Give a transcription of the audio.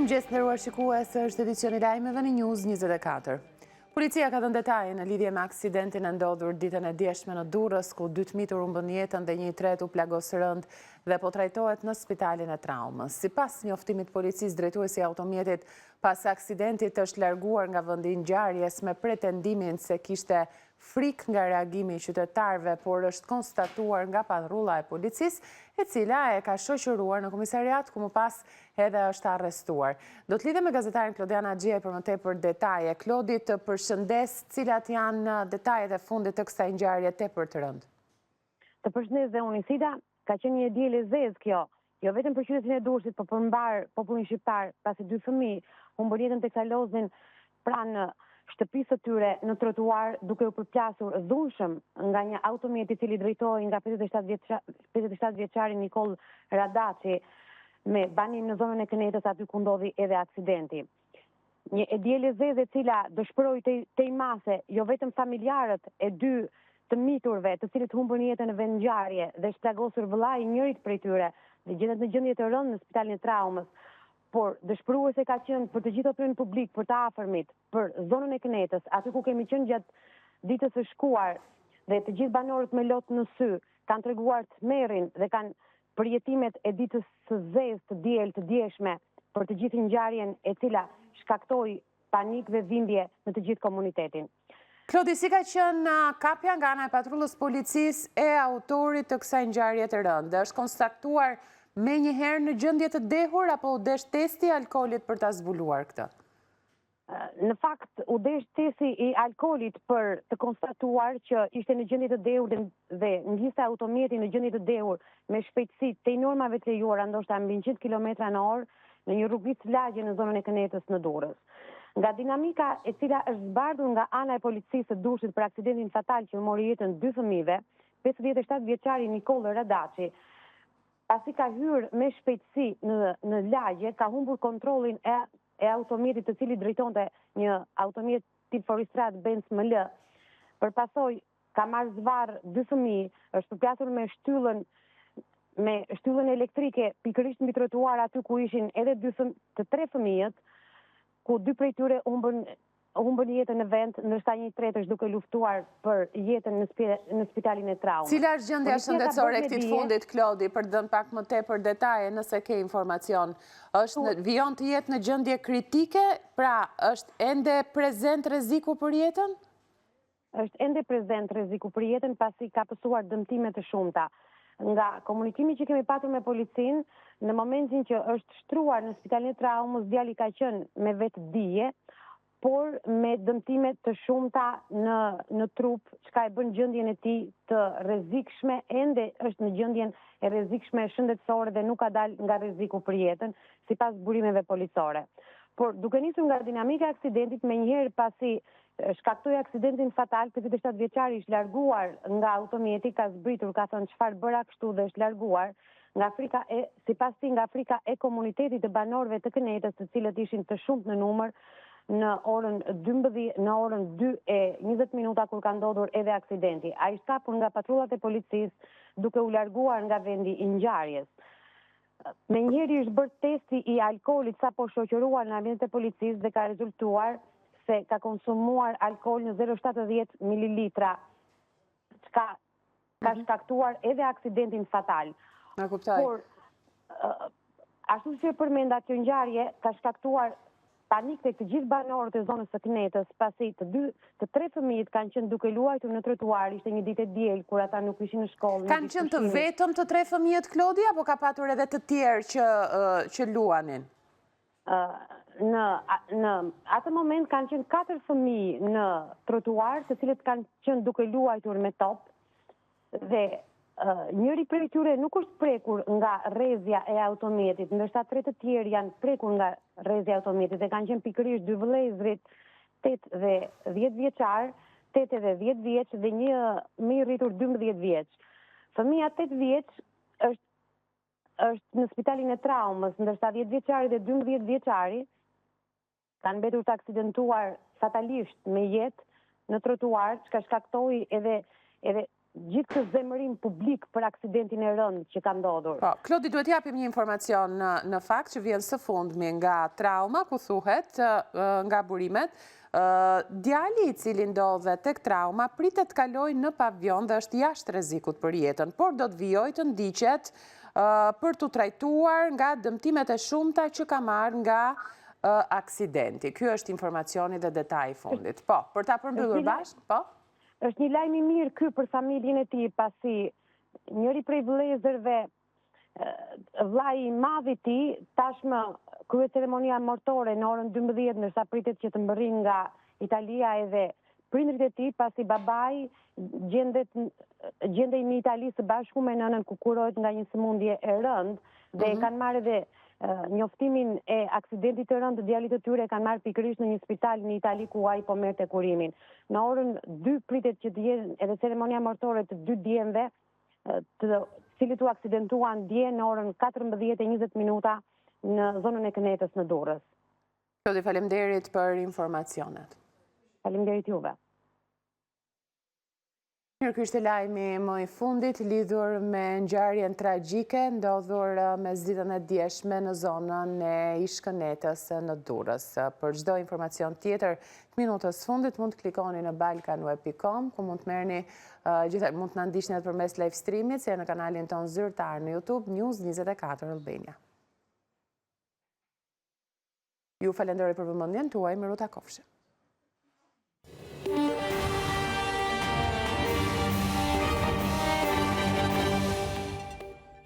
Mirëmëngjes, nderuar shikues, është edicioni i lajmeve në News 24. Policia ka dhënë detaje në lidhje me aksidentin e ndodhur ditën e djeshme në Durrës, ku 2 fëmijë humbën jetën dhe 1 tret u plagos rënd dhe po trajtohet në spitalin e traumës. Sipas njoftimit të policisë, drejtuesi i automjetit pas aksidentit është larguar nga vendi i ngjarjes me pretendimin se kishte frikë nga reagimi i qytetarëve, por është konstatuar nga patrulla e policisë, e cila e ka shoqëruar në komisariat, ku më pas edhe është arrestuar. Do të lidhem me gazetarin Klodiana Xhiaj për më tepër detaje. Klodi, të përshëndes, cilat janë detajet e fundit të kësaj ngjarje tepër të rëndë? Të përshëndes dhe unisida, ka qenë një djele zez kjo, jo vetëm për qytetin e Durrësit, por për mbar popullin shqiptar, pasi 2 fëmijë humbën jetën teksa loznin pranë shtëpisë së tyre në trotuar, duke u përplasur dhunshëm nga një automjet i cili drejtohej nga 57 vjeçari Nikol Radaçi me banim në zonën e Kënetës, aty ku ndodhi edhe aksidenti. Një djele zeze e cila dëshpëroi tej mase jo vetëm familjarët e 2 të miturve, të cilët humbën jetën në vend ngjarje dhe është plagosur vëllai i njërit prej tyre dhe gjendet në gjendje të rëndë në spitalin e traumës, por dëshpëruese ka qenë për të gjithë opinionin publik, për të afërmit, për zonën e Kënetës, aty ku kemi qenë gjatë ditës së shkuar, dhe të gjithë banorët me lot në sy kanë treguar tmerrin dhe kanë përjetimet e ditës së zezë të diel të djeshme për të gjithë ngjarjen e cila shkaktoi panik dhe dhimbje në të gjithë komunitetin. Klodi, si ka qenë kapja nga ana e patrullës policisë e autorit të kësaj ngjarje të rëndë? Është konstatuar me njëherë në gjendje të dehur apo u desh testi i alkoolit për ta zbuluar këtë? Në fakt, u desh testi i alkoolit për të konstatuar që ishte në gjendje të dehur dhe ngjiste automjetin në gjendje të dehur me shpejtësi të normave të lejuara, ndoshta mbi 100 km/h në një rrugëicë lagje në zonën e Kënetës në Durrës. Nga dinamika e cila është zbardhur nga ana e policisë së Durrësit për aksidentin fatal që mori jetën 2 fëmijëve, 57 vjeçari Nikol Radaçi, pasi ka hyrë me shpejtësi në lagje, ka humbur kontrollin e automjetit të cili drejtonte një automjet tip Forestrat Benz ML. Përpasoj ka marrë zvarr 2 fëmijë, është përplasur me shtyllën elektrike pikërisht mbi trotuar aty ku ishin edhe 3 fëmijët, ku 2 prej tyre humbën jetën në vend, ndërsa 1 tret është duke luftuar për jetën në spitalin e traumës. Cila është gjendja shëndetësore e këtij fundit, Klodi, për të dhënë pak më tepër detaje nëse ke informacion? Vijon të jetë në gjendje kritike, pra është ende prezent rreziku për jetën? Është ende prezent rreziku për jetën pasi ka pësuar dëmtime të shumta. Nga komunikimi që kemi patur me policinë, në momentin që është shtruar në spitalin e traumës, djali ka qenë me vetë dije, por me dëmtime të shumta në trup, çka e bën gjendjen e tij të rrezikshme, ende është në gjendjen e rrezikshme shëndetësore dhe nuk ka dalë nga rreziku për jetën, sipas burimeve policore. Por duke nisur nga dinamika e aksidentit, menjëherë pasi shkaktoi aksidentin fatal, 57 vjeçari është larguar nga automjeti, ka zbritur, ka thënë çfarë bëra kështu dhe është larguar nga frika sipas tij nga frika e komunitetit të banorëve të Kënetës, të cilët ishin të shumtë në numër, në orën 2:20 kur ka ndodhur edhe aksidenti. Ai është kapur nga patrullat e policisë duke u larguar nga vendi i ngjarjes. Menjëherë është bërë testi i alkoolit sapo shoqëruar në ambientet e policisë dhe ka rezultuar se ka konsumuar alkool në 0,70 ml, çka ka shkaktuar edhe aksidentin fatal. Na kuptoj. Por ashtu si e përmenda, kjo ngjarje ka shkaktuar panik tek të gjithë banorët e zonës së Kënetës, pasi të 3 fëmijët kanë qenë duke luajtur në trotuar, ishte një ditë e diel kur ata nuk ishin në shkollë. Kanë qenë të vetëm të 3 fëmijët, Klodi, apo ka patur edhe të tjerë që luanin? Në atë moment kanë qenë 4 fëmijë në trotuar, të cilët kanë qenë duke luajtur me top, dhe njëri prej tyre nuk është prekur nga rrezja e automjetit, ndërsa 3 të tjerë janë prekur nga rrezja e automjetit dhe kanë qenë pikërisht 2 vëllezrit, 8 dhe 10 vjeçar, 8 dhe 10 vjeç dhe një më i rritur 12 vjeç. Fëmia 8 vjeç është në spitalin e traumës, ndërsa 10 vjeçari dhe 12 vjeçari kanë mbetur të aksidentuar fatalisht me jetë në trotuar, çka shkaktoi edhe gjithë këtë zemërim publik për aksidentin e rënd që ka ndodhur. Po, Klodi, duhet japim një informacion në fakt që vjen së fundmi nga trauma, ku thuhet nga burimet, djali i cili ndodhe tek trauma pritet kaloj në pavion dhe është jashtë rrezikut për jetën, por do të vijojë të ndiqet për të trajtuar nga dëmtimet e shumta që ka marrë nga aksidenti. Ky është informacioni dhe detaj i fundit. Po, për ta përmbyllur bashkë, po? Është një lajm i mirë ky për familjen e tij, pasi njëri prej vëllezërve, vllai i madh i tij, tashmë kryet ceremonia mortore në orën 12, ndërsa pritet që të mbërrijë nga Italia edhe prindrit e tij, pasi babai gjendej në Itali së bashku me nënën ku kurohet nga një sëmundje e rëndë dhe kanë marrë edhe njoftimin e aksidentit të rënd të djalit të tyre kanë marrë pikërisht në një spital në Itali ku ai po merrte kurimin. Në orën 2 pritet që të jetë edhe ceremonia mortore të 2 djemve, të cilët u aksidentuan dje në orën 14:20 në zonën e Kënetës në Durrës. Klodi, faleminderit për informacionet. Faleminderit juve. Mirë, ky ishte lajmi më i fundit lidhur me ngjarjen tragjike ndodhur mesditën e djeshme në zonën e Ish-Kënetës në Durrës. Për çdo informacion tjetër të minutës fundit mund të klikoni në balkanweb.com, ku mund të merrni mund të na ndiqni përmes live streamit, si në kanalin ton zyrtar në YouTube News 24 Albania. Ju falenderoj për vëmendjen tuaj, miru takofshim.